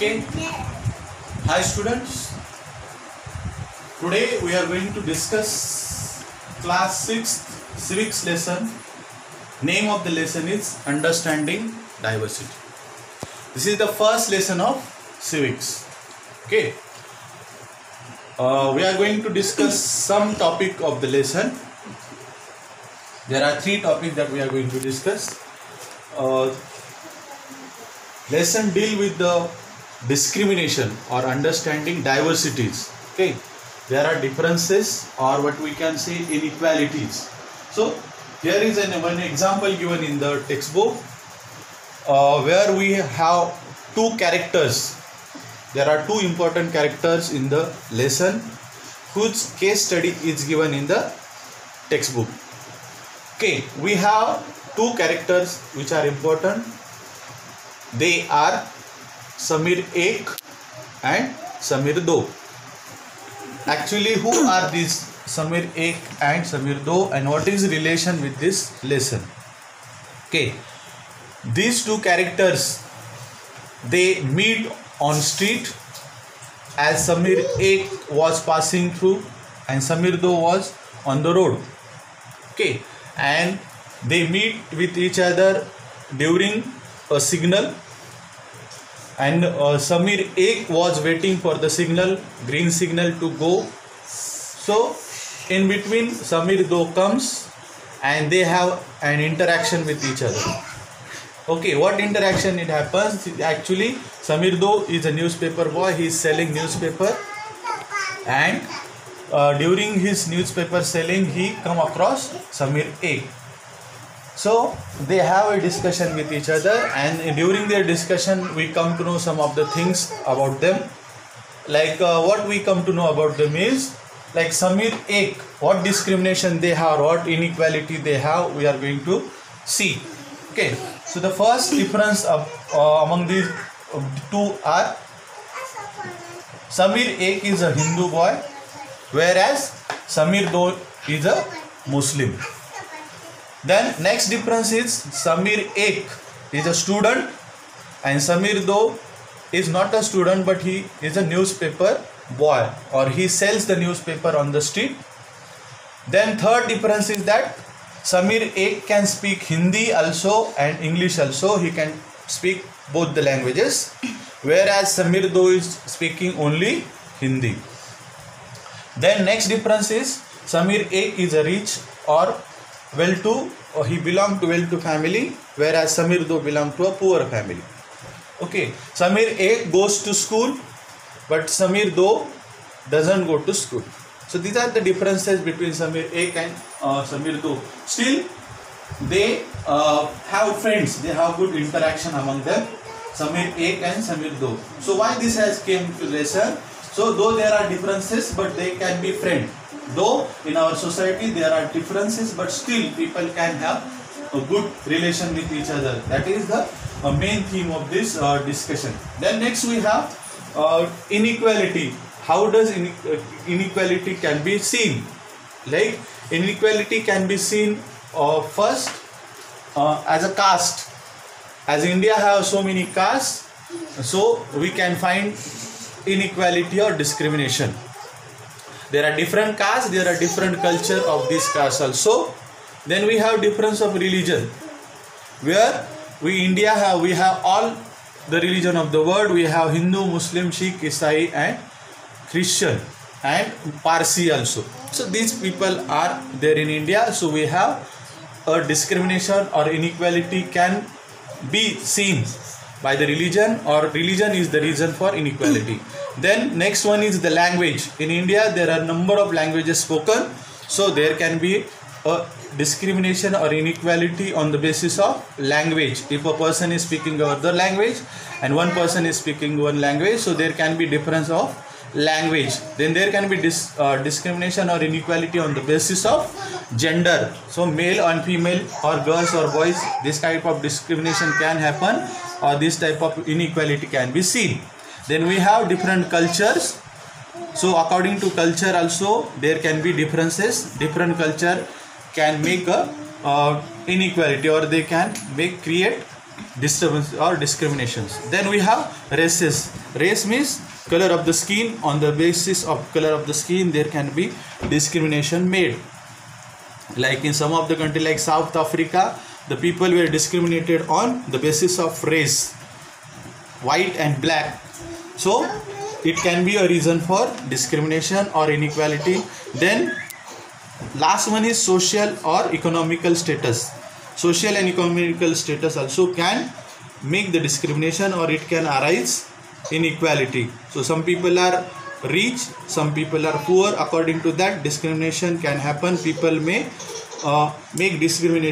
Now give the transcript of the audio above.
Okay. Hi students. Today we are going to discuss class 6th civics lesson. Name of the lesson is Understanding Diversity. This is the first lesson of civics. Okay. We are going to discuss some topic of the lesson. There are 3 topics that we are going to discuss. Lesson deal with the discrimination or understanding diversities. Okay, there are differences or what we can say inequalities. So here is one example given in the textbook where we have 2 characters. There are 2 important characters in the lesson whose case study is given in the textbook. Okay, we have 2 characters which are important. They are Samir 1 and Samir 2. Actually, who are these Samir 1 and Samir 2 and what is relation with this lesson? Okay, these 2 characters, they meet on street as Samir 1 was passing through and Samir 2 was on the road. Okay, and they meet with each other during a signal, and Samir 1 was waiting for the signal, green signal to go. So in between Samir 2 comes and they have an interaction with each other. Okay, what interaction it happens? Actually, Samir 2 is a newspaper boy. He is selling newspaper, and during his newspaper selling he come across Samir 1. So they have a discussion with each other, and during their discussion we come to know some of the things about them. Like what we come to know about them is like Samir 1, what discrimination they have, what inequality they have, we are going to see. Okay, so the first difference among these 2 are Samir 1 is a Hindu boy, whereas Samir 2 is a Muslim. Then next difference is Samir 1 is a student and Samir 2 is not a student but he is a newspaper boy, or he sells the newspaper on the street. Then third difference is that Samir 1 can speak Hindi also and English also. He can speak both the languages, whereas Samir 2 is speaking only Hindi. Then next difference is Samir 1 is a rich or he belonged to well-to family, whereas Samir 2 belonged to a poor family. Okay, Samir 1 goes to school, but Samir 2 doesn't go to school. So these are the differences between Samir 1 and Samir 2. Still, they have friends. They have good interaction among them, Samir 1 and Samir 2. So why this has came to lesson? So though there are differences, but they can be friends. Though in our society there are differences, but still people can have a good relation with each other. That is the main theme of this discussion. Then next we have inequality. How does inequality can be seen? Like inequality can be seen first as a caste. As India has so many castes, so we can find inequality or discrimination. There are different castes, there are different culture of this caste also. Then we have difference of religion, where we have all the religion of the world. We have Hindu, Muslim, Sikh, Isai and Christian and Parsi also. So these people are there in India. So we have a discrimination or inequality can be seen by the religion, or religion is the reason for inequality. Then next one is the language. In India there are number of languages spoken, so there can be a discrimination or inequality on the basis of language. If a person is speaking another language and one person is speaking one language, so there can be difference of language. Then there can be discrimination or inequality on the basis of gender. So male and female or girls or boys, this type of discrimination can happen, or this type of inequality can be seen. Then we have different cultures. So according to culture also there can be differences. Different culture can make a inequality, or they can create disturbance or discriminations. Then we have races. Race means color of the skin. On the basis of color of the skin there can be discrimination made. Like in some of the country like South Africa, the people were discriminated on the basis of race, white and black. So it can be a reason for discrimination or inequality. Then last one is social or economical status. Social and economical status also can make the discrimination, or it can arise inequality. So some people are rich, some people are poor. According to that, discrimination can happen. People may make discrimination